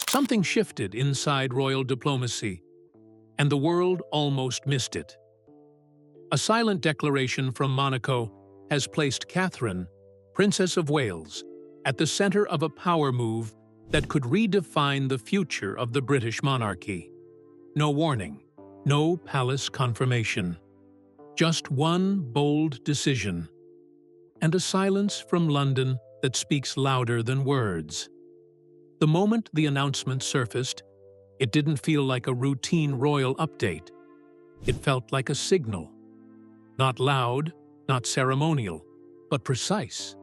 Something shifted inside royal diplomacy, and the world almost missed it. A silent declaration from Monaco has placed Catherine, Princess of Wales, at the center of a power move that could redefine the future of the British monarchy. No warning, no palace confirmation. Just one bold decision, and a silence from London that speaks louder than words. The moment the announcement surfaced, it didn't feel like a routine royal update. It felt like a signal. Not loud, not ceremonial, but precise.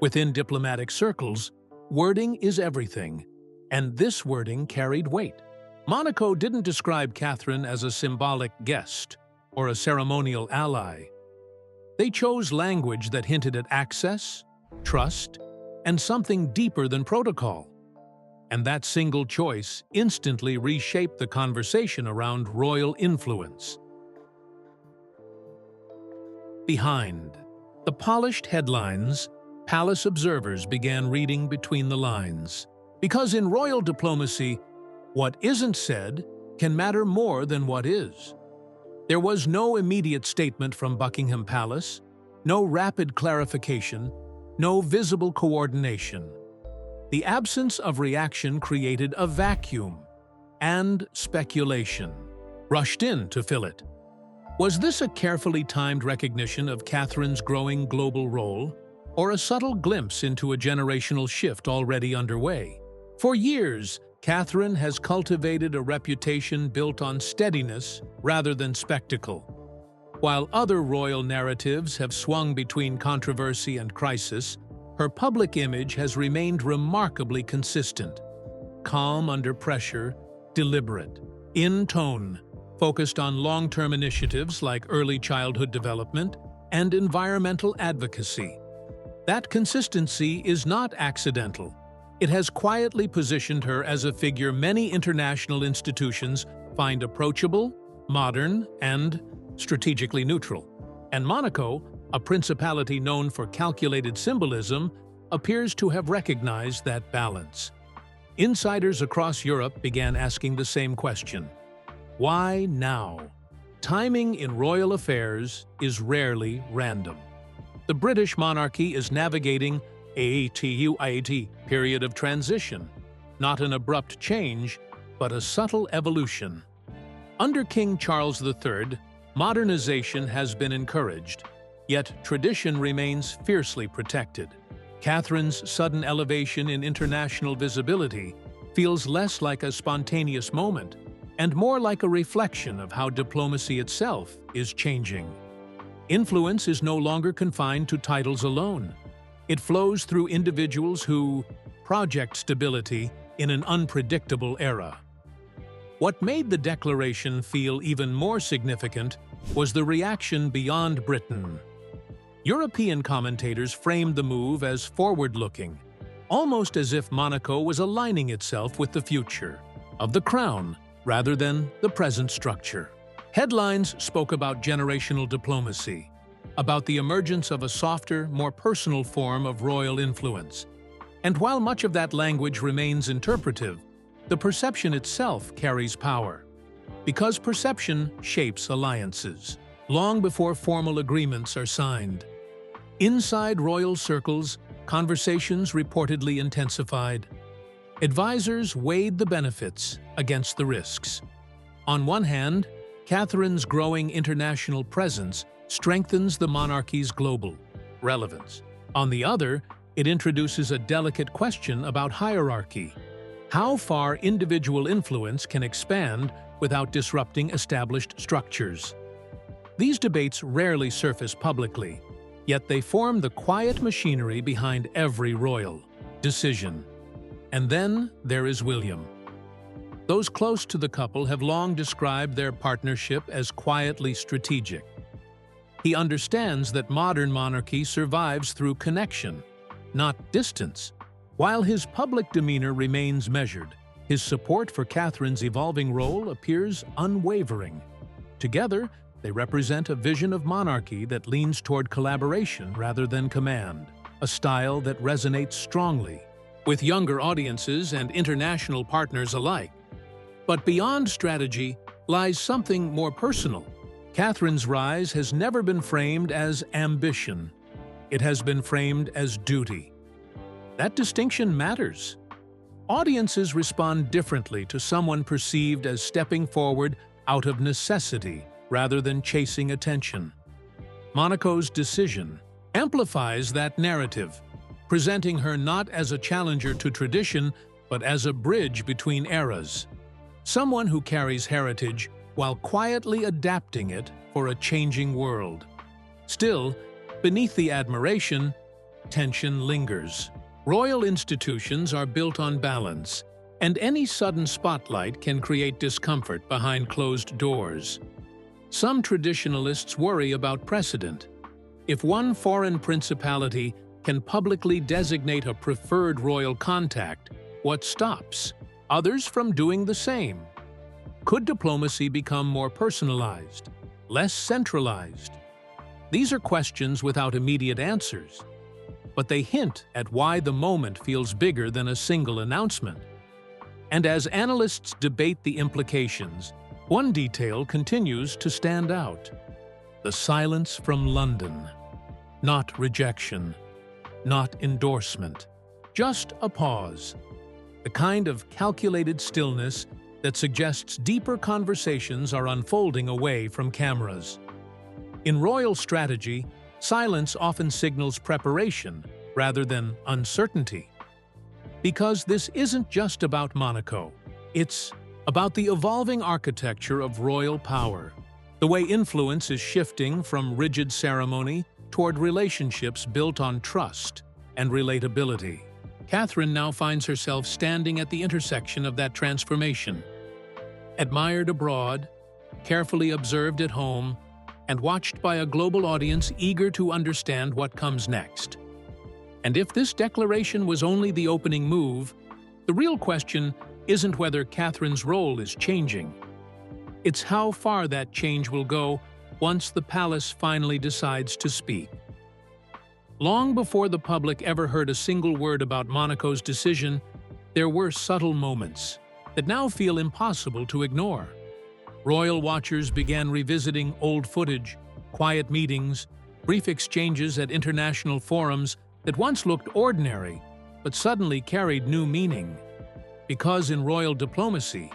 Within diplomatic circles, wording is everything, and this wording carried weight. Monaco didn't describe Catherine as a symbolic guest or a ceremonial ally. They chose language that hinted at access, trust, and something deeper than protocol. And that single choice instantly reshaped the conversation around royal influence. Behind the polished headlines, palace observers began reading between the lines. Because in royal diplomacy, what isn't said can matter more than what is. There was no immediate statement from Buckingham Palace, no rapid clarification, no visible coordination. The absence of reaction created a vacuum, and speculation rushed in to fill it. Was this a carefully timed recognition of Catherine's growing global role, or a subtle glimpse into a generational shift already underway? For years, Catherine has cultivated a reputation built on steadiness rather than spectacle. While other royal narratives have swung between controversy and crisis, her public image has remained remarkably consistent. Calm under pressure, deliberate, in tone, focused on long-term initiatives like early childhood development and environmental advocacy. That consistency is not accidental. It has quietly positioned her as a figure many international institutions find approachable, modern, and strategically neutral. And Monaco, a principality known for calculated symbolism, appears to have recognized that balance. Insiders across Europe began asking the same question. Why now? Timing in royal affairs is rarely random. The British monarchy is navigating a period of transition, not an abrupt change, but a subtle evolution. Under King Charles III, modernization has been encouraged, yet tradition remains fiercely protected. Catherine's sudden elevation in international visibility feels less like a spontaneous moment and more like a reflection of how diplomacy itself is changing. Influence is no longer confined to titles alone. It flows through individuals who project stability in an unpredictable era. What made the declaration feel even more significant was the reaction beyond Britain. European commentators framed the move as forward-looking, almost as if Monaco was aligning itself with the future of the crown rather than the present structure. Headlines spoke about generational diplomacy, about the emergence of a softer, more personal form of royal influence. And while much of that language remains interpretive, the perception itself carries power. Because perception shapes alliances, long before formal agreements are signed. Inside royal circles, conversations reportedly intensified. Advisors weighed the benefits against the risks. On one hand, Catherine's growing international presence strengthens the monarchy's global relevance. On the other, it introduces a delicate question about hierarchy. How far individual influence can expand without disrupting established structures? These debates rarely surface publicly, yet they form the quiet machinery behind every royal decision. And then there is William. Those close to the couple have long described their partnership as quietly strategic. He understands that modern monarchy survives through connection, not distance. While his public demeanor remains measured, his support for Catherine's evolving role appears unwavering. Together, they represent a vision of monarchy that leans toward collaboration rather than command, a style that resonates strongly with younger audiences and international partners alike. But beyond strategy lies something more personal. Catherine's rise has never been framed as ambition. It has been framed as duty. That distinction matters. Audiences respond differently to someone perceived as stepping forward out of necessity rather than chasing attention. Monaco's decision amplifies that narrative, presenting her not as a challenger to tradition, but as a bridge between eras. Someone who carries heritage while quietly adapting it for a changing world. Still, beneath the admiration, tension lingers. Royal institutions are built on balance, and any sudden spotlight can create discomfort behind closed doors. Some traditionalists worry about precedent. If one foreign principality can publicly designate a preferred royal contact, what stops others from doing the same? Could diplomacy become more personalized, less centralized? These are questions without immediate answers, but they hint at why the moment feels bigger than a single announcement. And as analysts debate the implications, one detail continues to stand out: the silence from London. Not rejection, not endorsement, just a pause. The kind of calculated stillness that suggests deeper conversations are unfolding away from cameras. In royal strategy, silence often signals preparation rather than uncertainty. Because this isn't just about Monaco, it's about the evolving architecture of royal power, the way influence is shifting from rigid ceremony toward relationships built on trust and relatability. Catherine now finds herself standing at the intersection of that transformation. Admired abroad, carefully observed at home, and watched by a global audience eager to understand what comes next. And if this declaration was only the opening move, the real question isn't whether Catherine's role is changing. It's how far that change will go once the palace finally decides to speak. Long before the public ever heard a single word about Monaco's decision, there were subtle moments that now feel impossible to ignore. Royal watchers began revisiting old footage, quiet meetings, brief exchanges at international forums that once looked ordinary but suddenly carried new meaning. Because in royal diplomacy,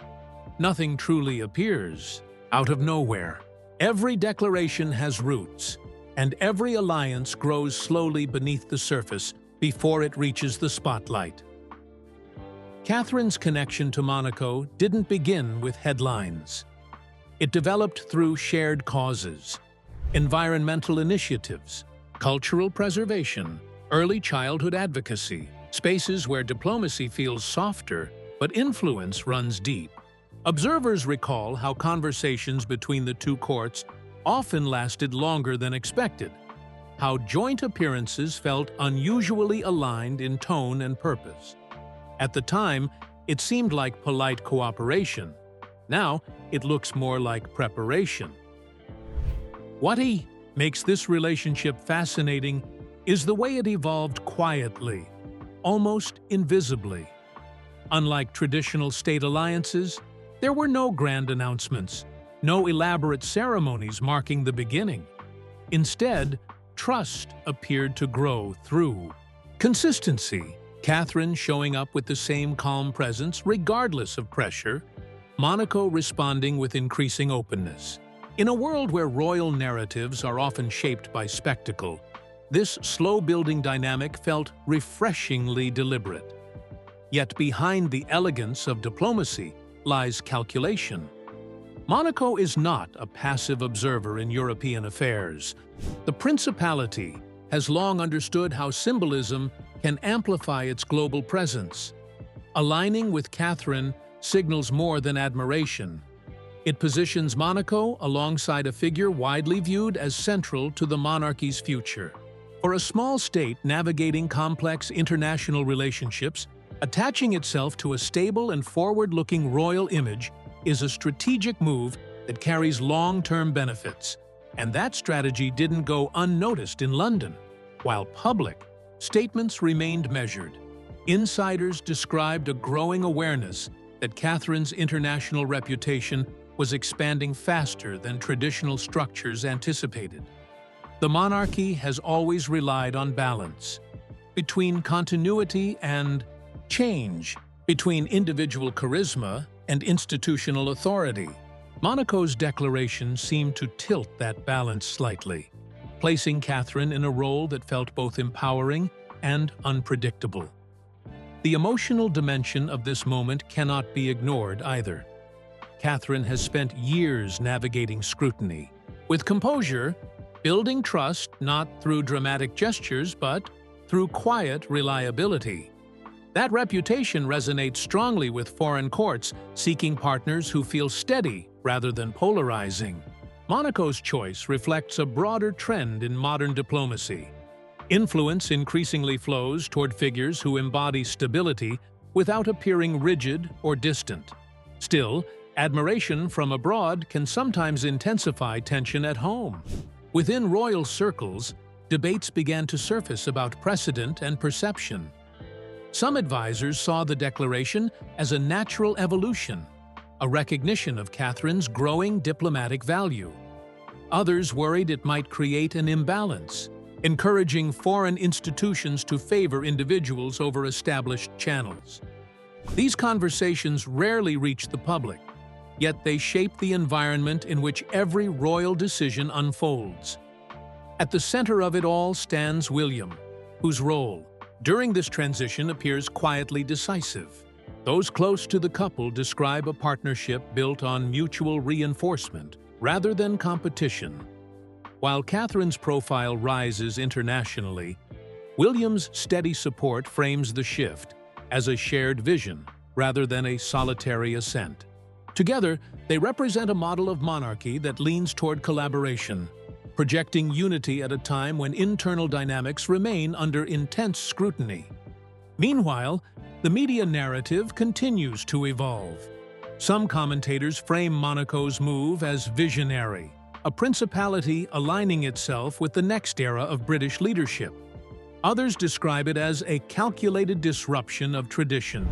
nothing truly appears out of nowhere. Every declaration has roots, and every alliance grows slowly beneath the surface before it reaches the spotlight. Catherine's connection to Monaco didn't begin with headlines. It developed through shared causes, environmental initiatives, cultural preservation, early childhood advocacy, spaces where diplomacy feels softer but influence runs deep. Observers recall how conversations between the two courts often lasted longer than expected, how joint appearances felt unusually aligned in tone and purpose. At the time, it seemed like polite cooperation. Now, it looks more like preparation. What makes this relationship fascinating is the way it evolved quietly, almost invisibly. Unlike traditional state alliances, there were no grand announcements, no elaborate ceremonies marking the beginning. Instead, trust appeared to grow through consistency. Catherine showing up with the same calm presence regardless of pressure, Monaco responding with increasing openness. In a world where royal narratives are often shaped by spectacle, this slow-building dynamic felt refreshingly deliberate. Yet behind the elegance of diplomacy lies calculation. Monaco is not a passive observer in European affairs. The principality has long understood how symbolism can amplify its global presence. Aligning with Catherine signals more than admiration. It positions Monaco alongside a figure widely viewed as central to the monarchy's future. For a small state navigating complex international relationships, attaching itself to a stable and forward-looking royal image is a strategic move that carries long-term benefits. And that strategy didn't go unnoticed in London. While public, statements remained measured. Insiders described a growing awareness that Catherine's international reputation was expanding faster than traditional structures anticipated. The monarchy has always relied on balance between continuity and change, between individual charisma and institutional authority. Monaco's declaration seemed to tilt that balance slightly, placing Catherine in a role that felt both empowering and unpredictable. The emotional dimension of this moment cannot be ignored either. Catherine has spent years navigating scrutiny, with composure, building trust not through dramatic gestures but through quiet reliability. That reputation resonates strongly with foreign courts seeking partners who feel steady rather than polarizing. Monaco's choice reflects a broader trend in modern diplomacy. Influence increasingly flows toward figures who embody stability without appearing rigid or distant. Still, admiration from abroad can sometimes intensify tension at home. Within royal circles, debates began to surface about precedent and perception. Some advisors saw the declaration as a natural evolution, a recognition of Catherine's growing diplomatic value. Others worried it might create an imbalance, encouraging foreign institutions to favor individuals over established channels. These conversations rarely reach the public, yet they shape the environment in which every royal decision unfolds. At the center of it all stands William, whose role, during this transition, appears quietly decisive. Those close to the couple describe a partnership built on mutual reinforcement rather than competition. While Catherine's profile rises internationally, William's steady support frames the shift as a shared vision rather than a solitary ascent. Together, they represent a model of monarchy that leans toward collaboration, projecting unity at a time when internal dynamics remain under intense scrutiny. Meanwhile, the media narrative continues to evolve. Some commentators frame Monaco's move as visionary, a principality aligning itself with the next era of British leadership. Others describe it as a calculated disruption of tradition,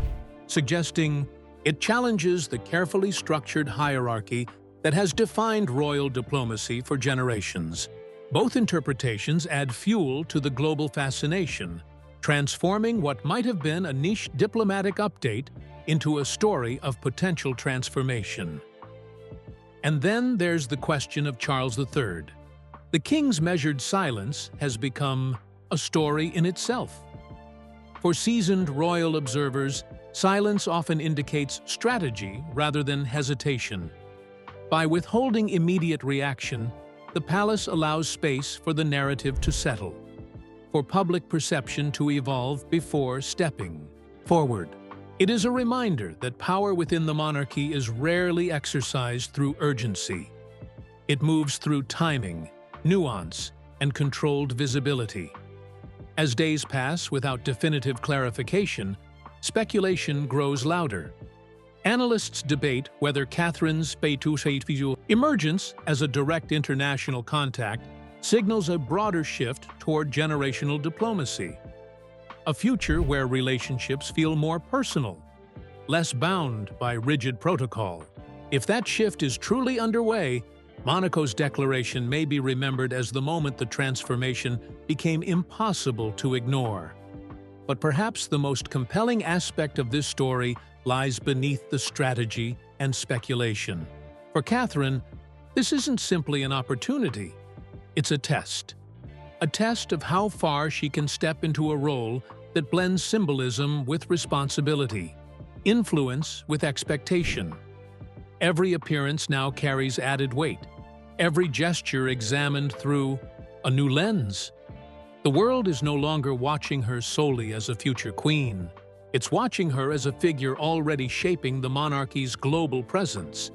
suggesting it challenges the carefully structured hierarchy that has defined royal diplomacy for generations. Both interpretations add fuel to the global fascination, transforming what might have been a niche diplomatic update into a story of potential transformation. And then there's the question of Charles III. The king's measured silence has become a story in itself. For seasoned royal observers, silence often indicates strategy rather than hesitation. By withholding immediate reaction, the palace allows space for the narrative to settle, for public perception to evolve before stepping forward. It is a reminder that power within the monarchy is rarely exercised through urgency. It moves through timing, nuance, and controlled visibility. As days pass without definitive clarification, speculation grows louder. Analysts debate whether Catherine's emergence as a direct international contact signals a broader shift toward generational diplomacy, a future where relationships feel more personal, less bound by rigid protocol. If that shift is truly underway, Monaco's declaration may be remembered as the moment the transformation became impossible to ignore. But perhaps the most compelling aspect of this story lies beneath the strategy and speculation. For Catherine, this isn't simply an opportunity. It's a test of how far she can step into a role that blends symbolism with responsibility, influence with expectation. Every appearance now carries added weight, every gesture examined through a new lens. The world is no longer watching her solely as a future queen. It's watching her as a figure already shaping the monarchy's global presence.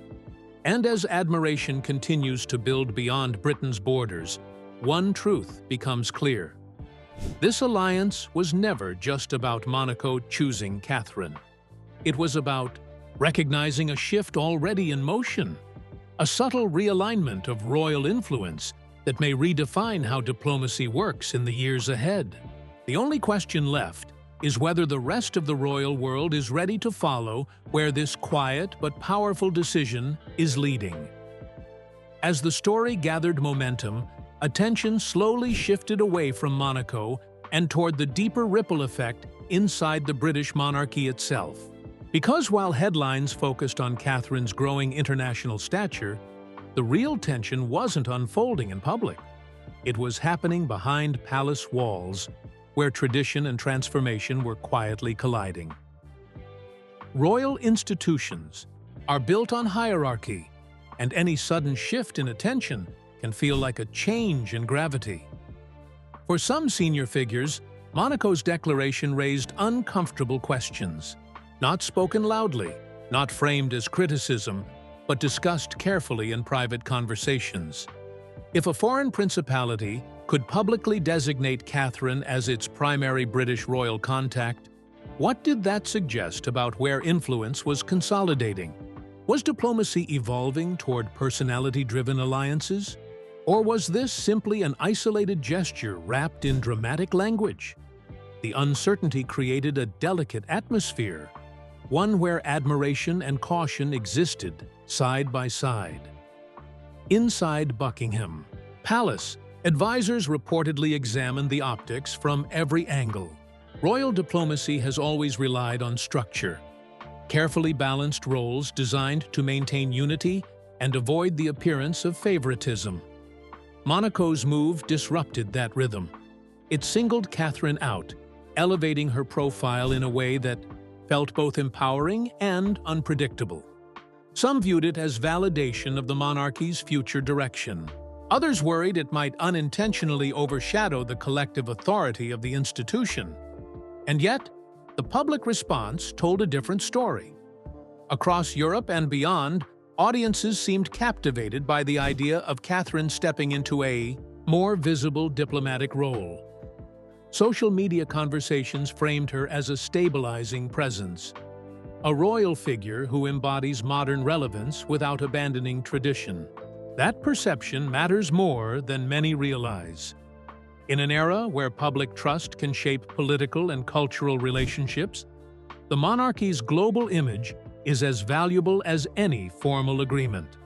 And as admiration continues to build beyond Britain's borders, one truth becomes clear. This alliance was never just about Monaco choosing Catherine. It was about recognizing a shift already in motion, a subtle realignment of royal influence that may redefine how diplomacy works in the years ahead. The only question left is whether the rest of the royal world is ready to follow where this quiet but powerful decision is leading. As the story gathered momentum, attention slowly shifted away from Monaco and toward the deeper ripple effect inside the British monarchy itself. Because while headlines focused on Catherine's growing international stature, the real tension wasn't unfolding in public. It was happening behind palace walls, where tradition and transformation were quietly colliding. Royal institutions are built on hierarchy, and any sudden shift in attention can feel like a change in gravity. For some senior figures, Monaco's declaration raised uncomfortable questions, not spoken loudly, not framed as criticism, but discussed carefully in private conversations. If a foreign principality could publicly designate Catherine as its primary British royal contact, what did that suggest about where influence was consolidating? Was diplomacy evolving toward personality-driven alliances? Or was this simply an isolated gesture wrapped in dramatic language? The uncertainty created a delicate atmosphere, one where admiration and caution existed side by side. Inside Buckingham Palace, advisors reportedly examined the optics from every angle. Royal diplomacy has always relied on structure, carefully balanced roles designed to maintain unity and avoid the appearance of favoritism. Monaco's move disrupted that rhythm. It singled Catherine out, elevating her profile in a way that felt both empowering and unpredictable. Some viewed it as validation of the monarchy's future direction. Others worried it might unintentionally overshadow the collective authority of the institution. And yet, the public response told a different story. Across Europe and beyond, audiences seemed captivated by the idea of Catherine stepping into a more visible diplomatic role. Social media conversations framed her as a stabilizing presence, a royal figure who embodies modern relevance without abandoning tradition. That perception matters more than many realize. In an era where public trust can shape political and cultural relationships, the monarchy's global image is as valuable as any formal agreement.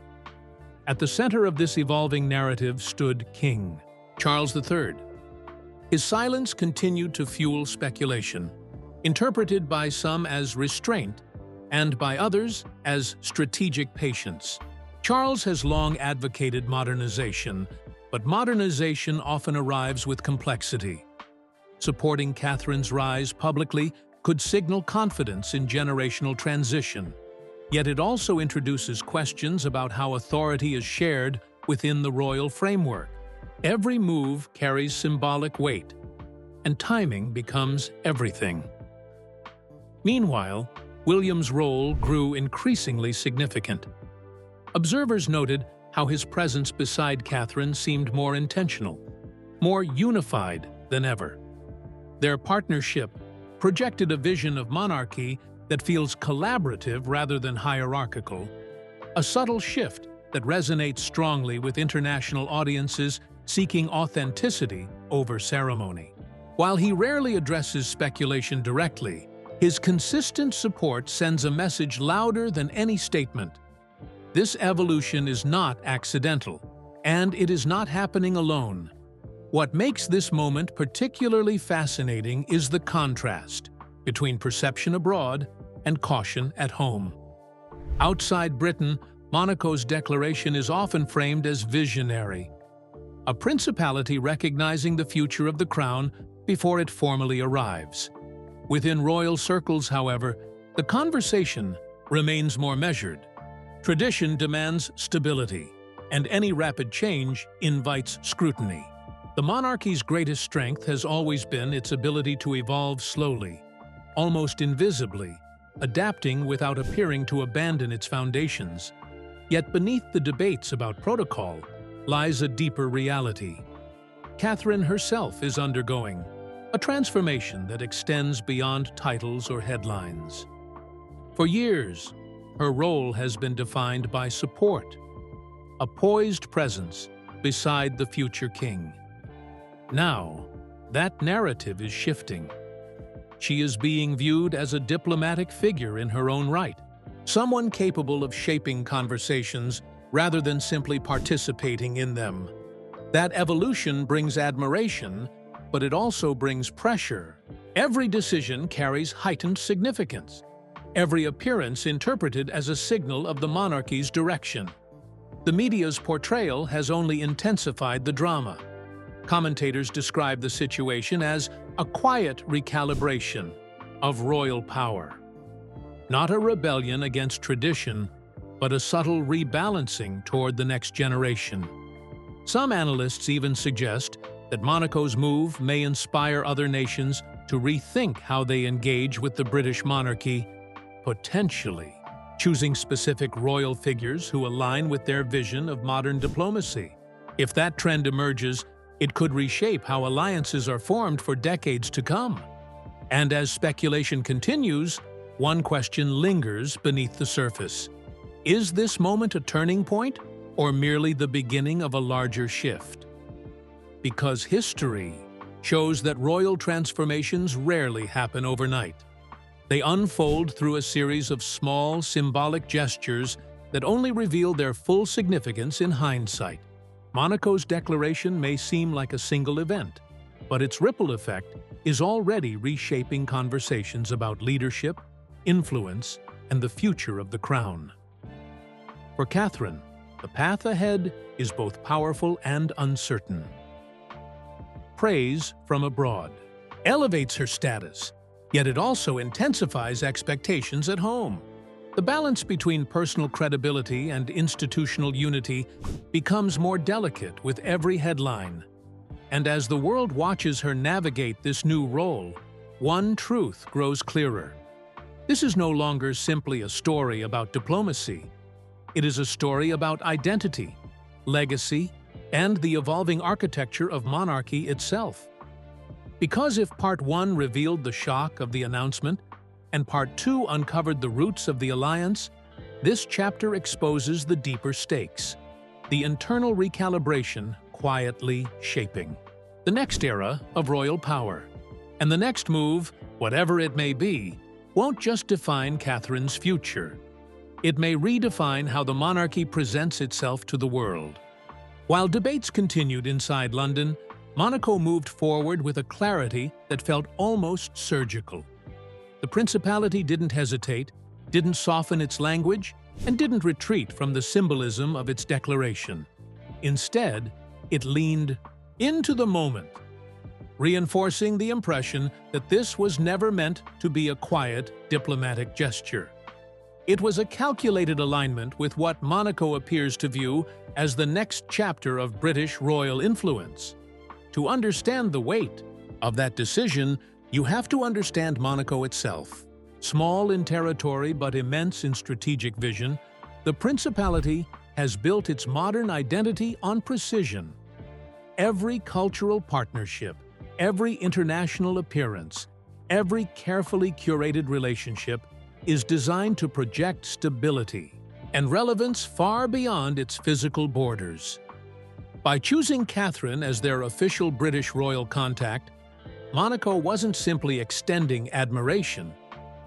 At the center of this evolving narrative stood King Charles III. His silence continued to fuel speculation, interpreted by some as restraint and by others as strategic patience. Charles has long advocated modernization, but modernization often arrives with complexity. Supporting Catherine's rise publicly could signal confidence in generational transition, yet it also introduces questions about how authority is shared within the royal framework. Every move carries symbolic weight, and timing becomes everything. Meanwhile, William's role grew increasingly significant. Observers noted how his presence beside Catherine seemed more intentional, more unified than ever. Their partnership projected a vision of monarchy that feels collaborative rather than hierarchical, a subtle shift that resonates strongly with international audiences seeking authenticity over ceremony. While he rarely addresses speculation directly, his consistent support sends a message louder than any statement. This evolution is not accidental, and it is not happening alone. What makes this moment particularly fascinating is the contrast between perception abroad and caution at home. Outside Britain, Monaco's declaration is often framed as visionary, a principality recognizing the future of the crown before it formally arrives. Within royal circles, however, the conversation remains more measured. Tradition demands stability, and any rapid change invites scrutiny. The monarchy's greatest strength has always been its ability to evolve slowly, almost invisibly, adapting without appearing to abandon its foundations. Yet beneath the debates about protocol lies a deeper reality. Catherine herself is undergoing a transformation that extends beyond titles or headlines. For years, her role has been defined by support, a poised presence beside the future king. Now, that narrative is shifting. she is being viewed as a diplomatic figure in her own right, someone capable of shaping conversations rather than simply participating in them. That evolution brings admiration, but it also brings pressure. Every decision carries heightened significance, every appearance interpreted as a signal of the monarchy's direction. The media's portrayal has only intensified the drama. Commentators describe the situation as a quiet recalibration of royal power. Not a rebellion against tradition, but a subtle rebalancing toward the next generation. Some analysts even suggest that Monaco's move may inspire other nations to rethink how they engage with the British monarchy, potentially choosing specific royal figures who align with their vision of modern diplomacy. If that trend emerges, it could reshape how alliances are formed for decades to come. And as speculation continues, one question lingers beneath the surface. Is this moment a turning point, or merely the beginning of a larger shift? Because history shows that royal transformations rarely happen overnight. They unfold through a series of small, symbolic gestures that only reveal their full significance in hindsight. Monaco's declaration may seem like a single event, but its ripple effect is already reshaping conversations about leadership, influence, and the future of the crown. For Catherine, the path ahead is both powerful and uncertain. Praise from abroad elevates her status, yet it also intensifies expectations at home. The balance between personal credibility and institutional unity becomes more delicate with every headline. And as the world watches her navigate this new role, one truth grows clearer. This is no longer simply a story about diplomacy. It is a story about identity, legacy, and the evolving architecture of monarchy itself. Because if Part 1 revealed the shock of the announcement, and Part 2 uncovered the roots of the alliance, this chapter exposes the deeper stakes, the internal recalibration quietly shaping the next era of royal power. And the next move, whatever it may be, won't just define Catherine's future. It may redefine how the monarchy presents itself to the world. While debates continued inside London, Monaco moved forward with a clarity that felt almost surgical. The principality didn't hesitate, didn't soften its language, and didn't retreat from the symbolism of its declaration. Instead, it leaned into the moment, reinforcing the impression that this was never meant to be a quiet, diplomatic gesture. It was a calculated alignment with what Monaco appears to view as the next chapter of British royal influence. To understand the weight of that decision, you have to understand Monaco itself. Small in territory but immense in strategic vision, the principality has built its modern identity on precision. Every cultural partnership, every international appearance, every carefully curated relationship is designed to project stability and relevance far beyond its physical borders. By choosing Catherine as their official British royal contact, Monaco wasn't simply extending admiration,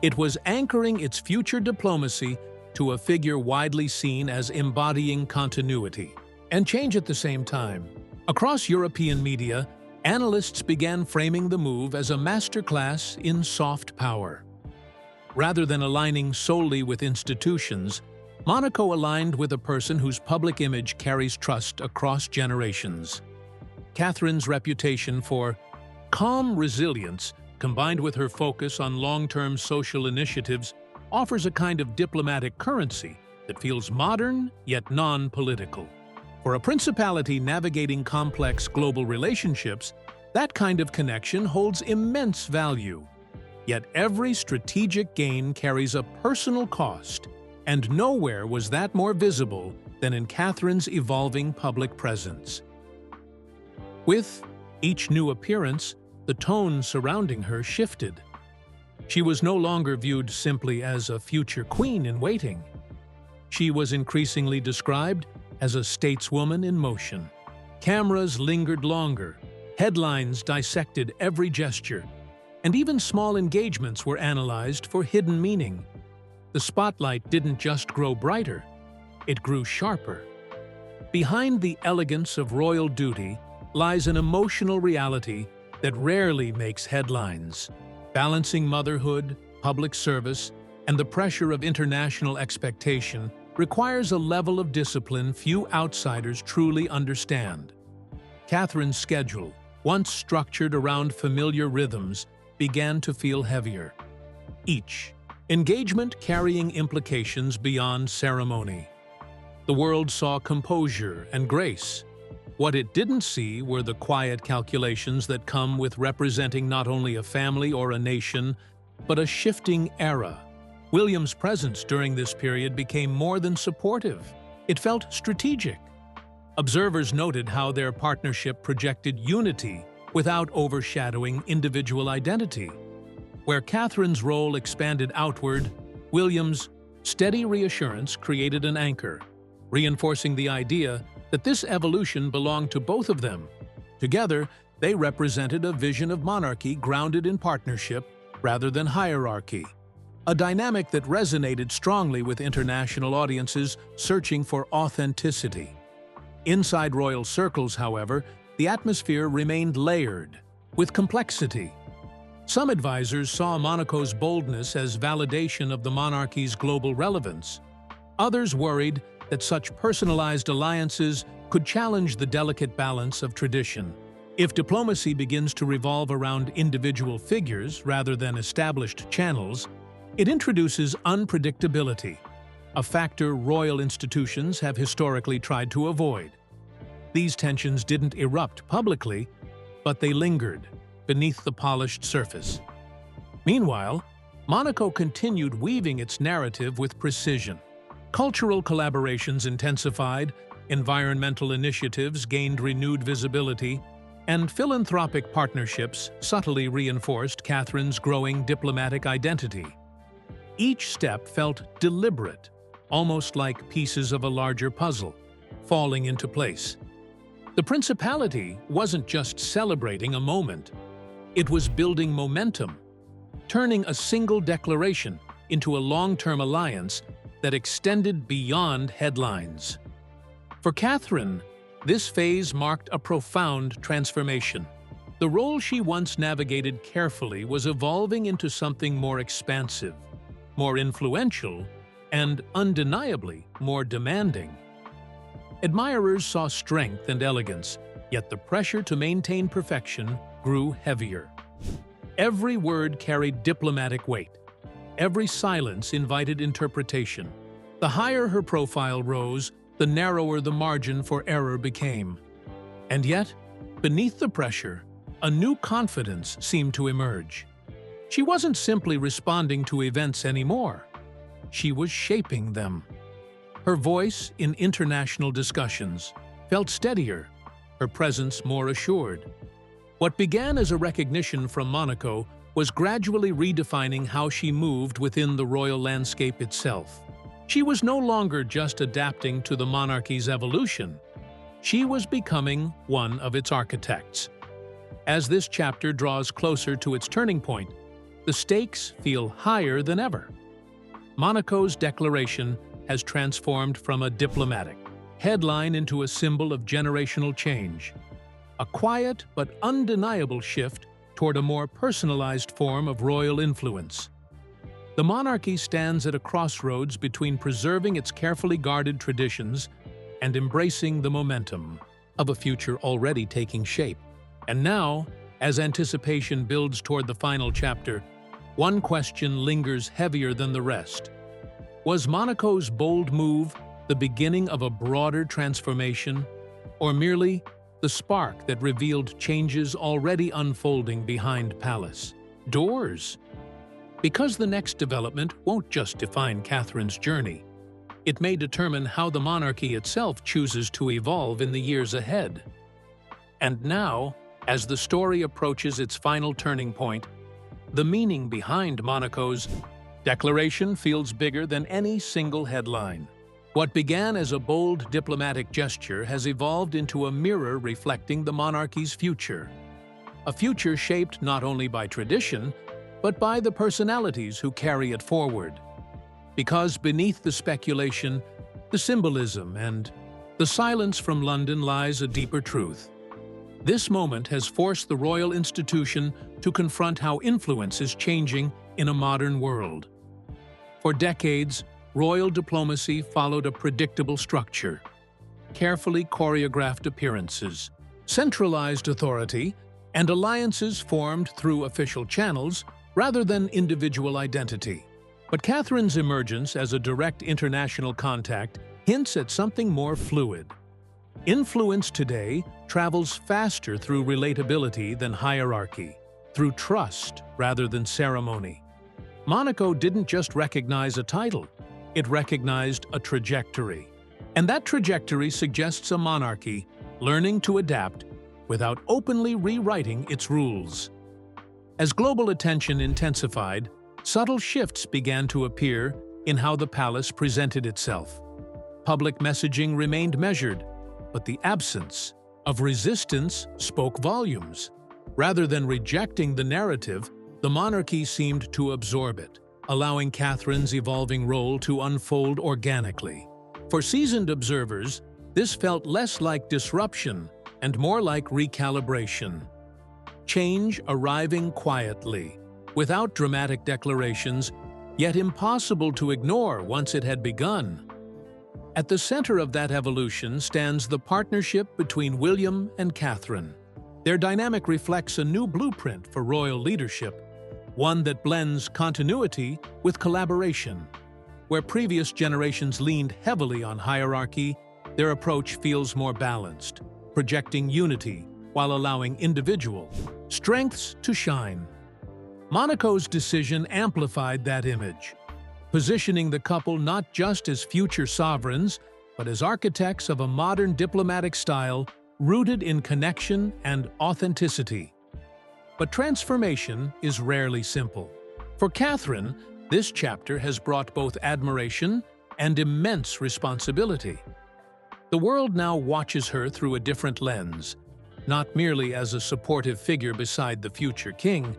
it was anchoring its future diplomacy to a figure widely seen as embodying continuity and change at the same time. Across European media, analysts began framing the move as a masterclass in soft power. Rather than aligning solely with institutions, Monaco aligned with a person whose public image carries trust across generations. Catherine's reputation for calm resilience, combined with her focus on long-term social initiatives, offers a kind of diplomatic currency that feels modern yet non-political. For a principality navigating complex global relationships, that kind of connection holds immense value. Yet every strategic gain carries a personal cost, and nowhere was that more visible than in Catherine's evolving public presence. With each new appearance, the tone surrounding her shifted. She was no longer viewed simply as a future queen in waiting. She was increasingly described as a stateswoman in motion. Cameras lingered longer, headlines dissected every gesture, and even small engagements were analyzed for hidden meaning. The spotlight didn't just grow brighter, it grew sharper. Behind the elegance of royal duty lies an emotional reality that rarely makes headlines. Balancing motherhood, public service, and the pressure of international expectation requires a level of discipline few outsiders truly understand. Catherine's schedule, once structured around familiar rhythms, began to feel heavier. Each engagement carrying implications beyond ceremony. The world saw composure and grace. What it didn't see were the quiet calculations that come with representing not only a family or a nation, but a shifting era. William's presence during this period became more than supportive. It felt strategic. Observers noted how their partnership projected unity without overshadowing individual identity. Where Catherine's role expanded outward, William's steady reassurance created an anchor, reinforcing the idea that this evolution belonged to both of them. Together, they represented a vision of monarchy grounded in partnership rather than hierarchy, a dynamic that resonated strongly with international audiences searching for authenticity. Inside royal circles, however, the atmosphere remained layered, with complexity. Some advisors saw Monaco's boldness as validation of the monarchy's global relevance. Others worried that such personalized alliances could challenge the delicate balance of tradition. If diplomacy begins to revolve around individual figures rather than established channels, it introduces unpredictability, a factor royal institutions have historically tried to avoid. These tensions didn't erupt publicly, but they lingered beneath the polished surface. Meanwhile, Monaco continued weaving its narrative with precision. Cultural collaborations intensified, environmental initiatives gained renewed visibility, and philanthropic partnerships subtly reinforced Catherine's growing diplomatic identity. Each step felt deliberate, almost like pieces of a larger puzzle, falling into place. The principality wasn't just celebrating a moment, it was building momentum, turning a single declaration into a long-term alliance that extended beyond headlines. For Catherine, this phase marked a profound transformation. The role she once navigated carefully was evolving into something more expansive, more influential, and undeniably more demanding. Admirers saw strength and elegance, yet the pressure to maintain perfection grew heavier. Every word carried diplomatic weight. Every silence invited interpretation. The higher her profile rose, the narrower the margin for error became. And yet, beneath the pressure, a new confidence seemed to emerge. She wasn't simply responding to events anymore. She was shaping them. Her voice in international discussions felt steadier, her presence more assured. What began as a recognition from Monaco was gradually redefining how she moved within the royal landscape itself. She was no longer just adapting to the monarchy's evolution. She was becoming one of its architects. As this chapter draws closer to its turning point, the stakes feel higher than ever. Monaco's declaration has transformed from a diplomatic headline into a symbol of generational change, a quiet but undeniable shift toward a more personalized form of royal influence. The monarchy stands at a crossroads between preserving its carefully guarded traditions and embracing the momentum of a future already taking shape. And now, as anticipation builds toward the final chapter, one question lingers heavier than the rest. Was Monaco's bold move the beginning of a broader transformation, or merely the spark that revealed changes already unfolding behind palace doors? Because the next development won't just define Catherine's journey, it may determine how the monarchy itself chooses to evolve in the years ahead. And now, as the story approaches its final turning point, the meaning behind Monaco's declaration feels bigger than any single headline. What began as a bold diplomatic gesture has evolved into a mirror reflecting the monarchy's future. a future shaped not only by tradition, but by the personalities who carry it forward. Because beneath the speculation, the symbolism, and the silence from London lies a deeper truth. This moment has forced the royal institution to confront how influence is changing in a modern world. For decades, royal diplomacy followed a predictable structure: carefully choreographed appearances, centralized authority, and alliances formed through official channels rather than individual identity. But Catherine's emergence as a direct international contact hints at something more fluid. Influence today travels faster through relatability than hierarchy, through trust rather than ceremony. Monaco didn't just recognize a title, it recognized a trajectory. And that trajectory suggests a monarchy learning to adapt without openly rewriting its rules. As global attention intensified, subtle shifts began to appear in how the palace presented itself. Public messaging remained measured, but the absence of resistance spoke volumes. Rather than rejecting the narrative, the monarchy seemed to absorb it, allowing Catherine's evolving role to unfold organically. For seasoned observers, this felt less like disruption and more like recalibration. Change arriving quietly, without dramatic declarations, yet impossible to ignore once it had begun. At the center of that evolution stands the partnership between William and Catherine. Their dynamic reflects a new blueprint for royal leadership, one that blends continuity with collaboration. Where previous generations leaned heavily on hierarchy, their approach feels more balanced, projecting unity while allowing individual strengths to shine. Monaco's decision amplified that image, positioning the couple not just as future sovereigns, but as architects of a modern diplomatic style rooted in connection and authenticity. But transformation is rarely simple. For Catherine, this chapter has brought both admiration and immense responsibility. The world now watches her through a different lens, not merely as a supportive figure beside the future king,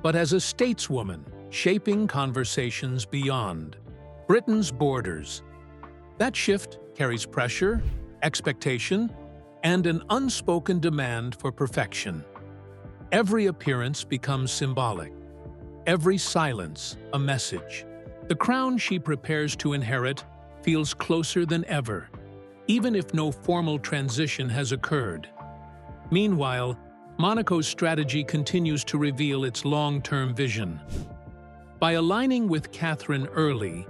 but as a stateswoman shaping conversations beyond Britain's borders. That shift carries pressure, expectation, and an unspoken demand for perfection. Every appearance becomes symbolic, every silence a message. The crown she prepares to inherit feels closer than ever, even if no formal transition has occurred. Meanwhile, Monaco's strategy continues to reveal its long-term vision. By aligning with Catherine early,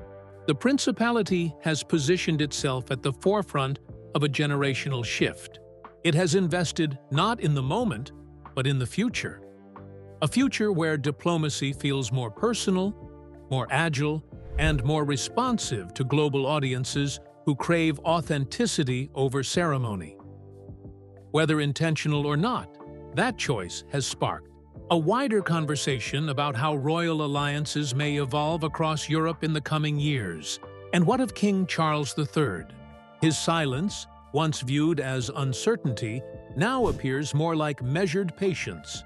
the principality has positioned itself at the forefront of a generational shift. It has invested not in the moment, but in the future. A future where diplomacy feels more personal, more agile, and more responsive to global audiences who crave authenticity over ceremony. Whether intentional or not, that choice has sparked a wider conversation about how royal alliances may evolve across Europe in the coming years. And what of King Charles III? His silence, once viewed as uncertainty, now appears more like measured patience.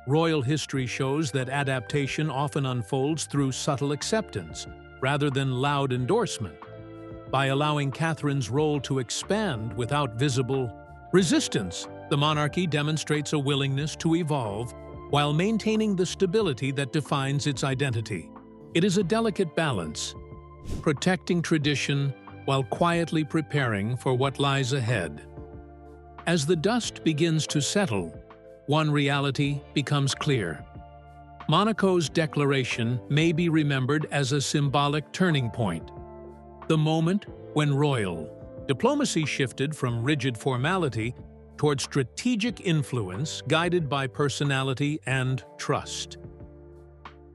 Royal history shows that adaptation often unfolds through subtle acceptance, rather than loud endorsement. By allowing Catherine's role to expand without visible resistance, the monarchy demonstrates a willingness to evolve while maintaining the stability that defines its identity. It is a delicate balance, protecting tradition while quietly preparing for what lies ahead. As the dust begins to settle, one reality becomes clear. Monaco's declaration may be remembered as a symbolic turning point, the moment when royal diplomacy shifted from rigid formality toward strategic influence guided by personality and trust.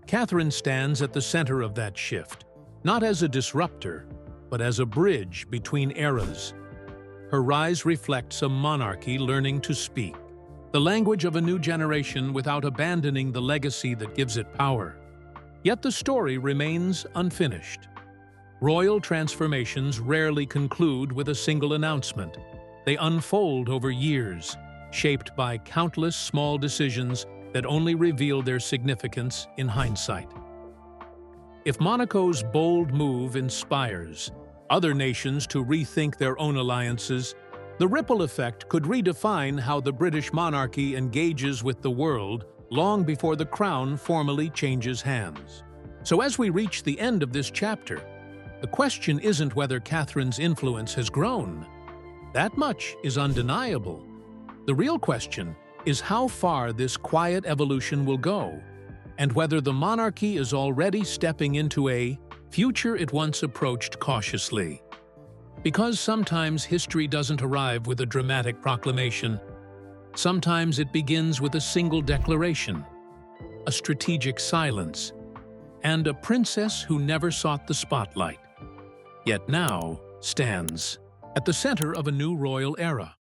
Catherine stands at the center of that shift, not as a disruptor, but as a bridge between eras. Her rise reflects a monarchy learning to speak the language of a new generation without abandoning the legacy that gives it power. Yet the story remains unfinished. Royal transformations rarely conclude with a single announcement. They unfold over years, shaped by countless small decisions that only reveal their significance in hindsight. If Monaco's bold move inspires other nations to rethink their own alliances, the ripple effect could redefine how the British monarchy engages with the world long before the crown formally changes hands. So as we reach the end of this chapter, the question isn't whether Catherine's influence has grown. That much is undeniable. The real question is how far this quiet evolution will go, and whether the monarchy is already stepping into a future it once approached cautiously. Because sometimes history doesn't arrive with a dramatic proclamation. Sometimes it begins with a single declaration, a strategic silence, and a princess who never sought the spotlight, yet now stands at the center of a new royal era.